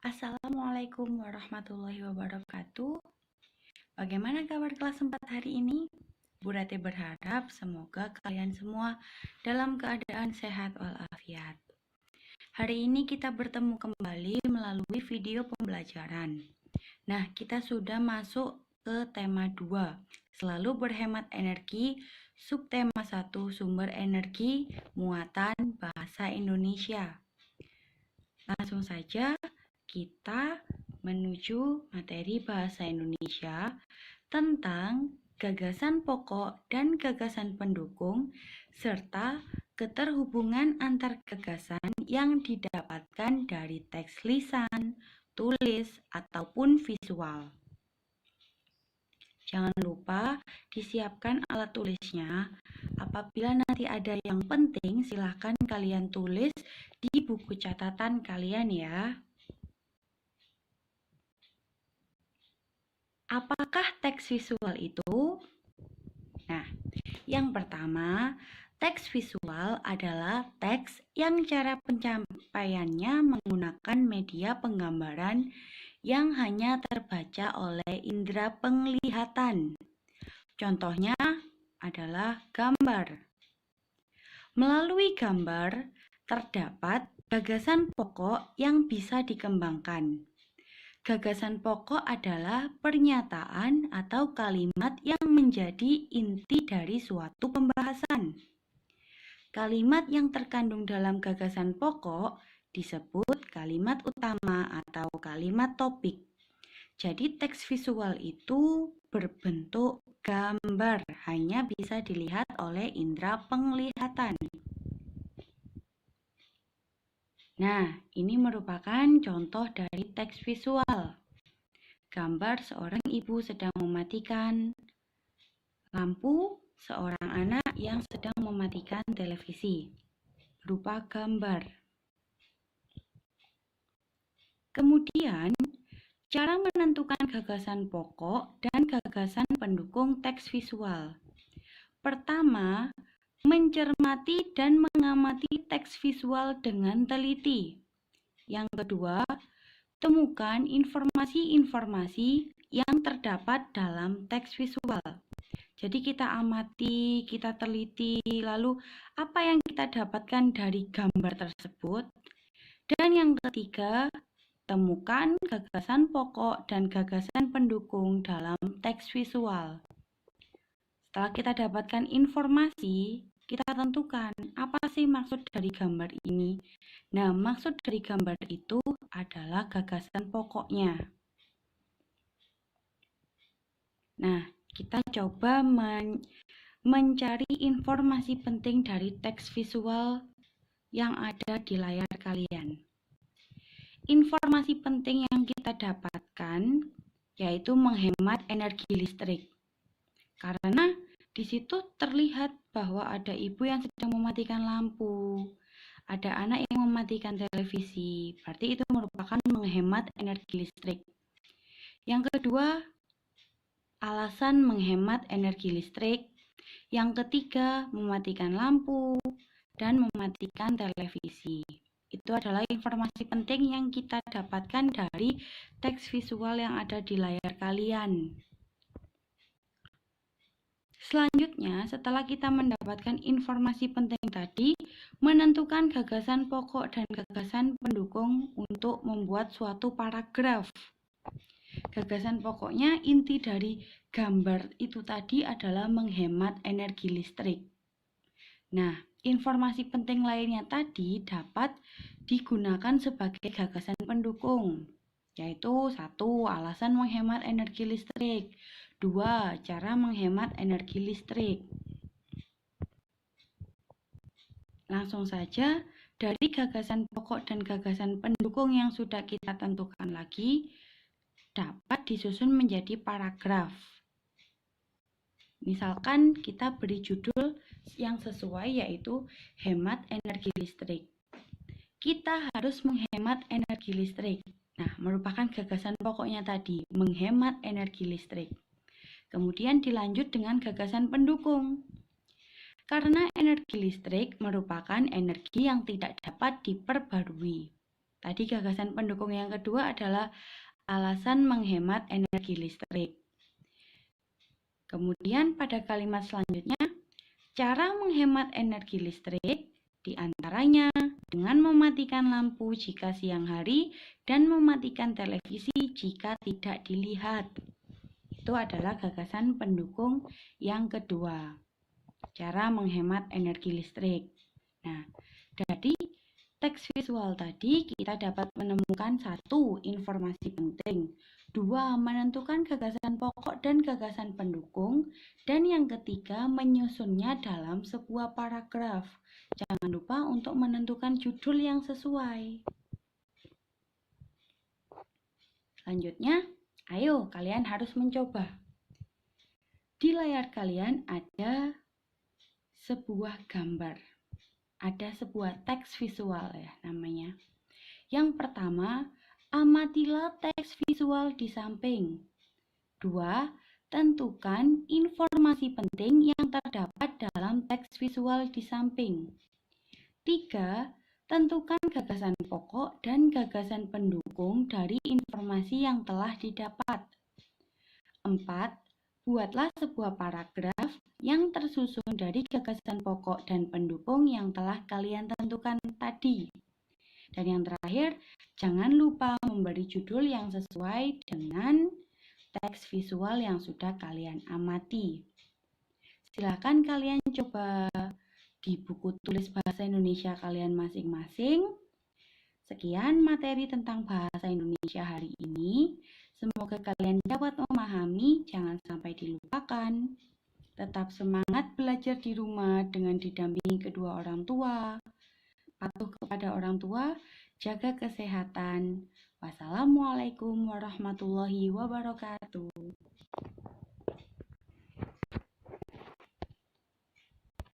Assalamualaikum warahmatullahi wabarakatuh. Bagaimana kabar kelas 4 hari ini? Bu Rati berharap semoga kalian semua dalam keadaan sehat walafiat. Hari ini kita bertemu kembali melalui video pembelajaran. Nah, kita sudah masuk ke tema 2, selalu berhemat energi, subtema 1, sumber energi, muatan bahasa Indonesia. Langsung saja kita menuju materi bahasa Indonesia tentang gagasan pokok dan gagasan pendukung serta keterhubungan antar gagasan yang didapatkan dari teks lisan, tulis, ataupun visual. Jangan lupa disiapkan alat tulisnya. Apabila nanti ada yang penting, silahkan kalian tulis di buku catatan kalian ya. Apakah teks visual itu? Nah, yang pertama, teks visual adalah teks yang cara pencapaiannya menggunakan media penggambaran yang hanya terbaca oleh indera penglihatan. Contohnya adalah gambar. Melalui gambar, terdapat gagasan pokok yang bisa dikembangkan. Gagasan pokok adalah pernyataan atau kalimat yang menjadi inti dari suatu pembahasan. Kalimat yang terkandung dalam gagasan pokok disebut kalimat utama atau kalimat topik. Jadi teks visual itu berbentuk gambar, hanya bisa dilihat oleh indera penglihatan. Nah, ini merupakan contoh dari teks visual. Gambar seorang ibu sedang mematikan lampu, seorang anak yang sedang mematikan televisi. Berupa gambar. Kemudian, cara menentukan gagasan pokok dan gagasan pendukung teks visual. Pertama, mencermati dan mengamati teks visual dengan teliti. Yang kedua, temukan informasi-informasi yang terdapat dalam teks visual. Jadi kita amati, kita teliti, lalu apa yang kita dapatkan dari gambar tersebut. Dan yang ketiga, temukan gagasan pokok dan gagasan pendukung dalam teks visual. Setelah kita dapatkan informasi, kita tentukan apa sih maksud dari gambar ini. Nah, maksud dari gambar itu adalah gagasan pokoknya. Nah, kita coba mencari informasi penting dari teks visual yang ada di layar kalian. Informasi penting yang kita dapatkan yaitu menghemat energi listrik. Karena di situ terlihat bahwa ada ibu yang sedang mematikan lampu, ada anak yang mematikan televisi, berarti itu merupakan menghemat energi listrik. Yang kedua, alasan menghemat energi listrik. Yang ketiga, mematikan lampu dan mematikan televisi. Itu adalah informasi penting yang kita dapatkan dari teks visual yang ada di layar kalian. Selanjutnya, setelah kita mendapatkan informasi penting tadi, menentukan gagasan pokok dan gagasan pendukung untuk membuat suatu paragraf. Gagasan pokoknya, inti dari gambar itu tadi adalah menghemat energi listrik. Nah, informasi penting lainnya tadi dapat digunakan sebagai gagasan pendukung, yaitu 1. Alasan menghemat energi listrik. 2. Cara menghemat energi listrik. Langsung saja, dari gagasan pokok dan gagasan pendukung yang sudah kita tentukan lagi, dapat disusun menjadi paragraf. Misalkan kita beri judul yang sesuai yaitu hemat energi listrik. Kita harus menghemat energi listrik. Nah, merupakan gagasan pokoknya tadi, menghemat energi listrik. Kemudian dilanjut dengan gagasan pendukung. Karena energi listrik merupakan energi yang tidak dapat diperbarui. Tadi gagasan pendukung yang kedua adalah alasan menghemat energi listrik. Kemudian pada kalimat selanjutnya, cara menghemat energi listrik diantaranya dengan mematikan lampu jika siang hari dan mematikan televisi jika tidak dilihat. Itu adalah gagasan pendukung yang kedua, cara menghemat energi listrik. Nah, dari teks visual tadi kita dapat menemukan 1. Informasi penting, 2. Menentukan gagasan pokok dan gagasan pendukung, dan yang ketiga menyusunnya dalam sebuah paragraf. Jangan lupa untuk menentukan judul yang sesuai. Selanjutnya, ayo kalian harus mencoba. Di layar kalian ada sebuah gambar. Ada sebuah teks visual ya namanya. Yang pertama, amatilah teks visual di samping. 2. Tentukan informasi penting yang terdapat dalam teks visual di samping. 3. Tentukan gagasan pokok dan gagasan pendukung dari informasi yang telah didapat. 4. Buatlah sebuah paragraf yang tersusun dari gagasan pokok dan pendukung yang telah kalian tentukan tadi. Dan yang terakhir, jangan lupa memberi judul yang sesuai dengan teks visual yang sudah kalian amati. Silakan kalian coba di buku tulis bahasa Indonesia kalian masing-masing. Sekian materi tentang bahasa Indonesia hari ini. Semoga kalian dapat memahami, jangan sampai dilupakan. Tetap semangat belajar di rumah dengan didampingi kedua orang tua. Patuh kepada orang tua, jaga kesehatan. Wassalamualaikum warahmatullahi wabarakatuh.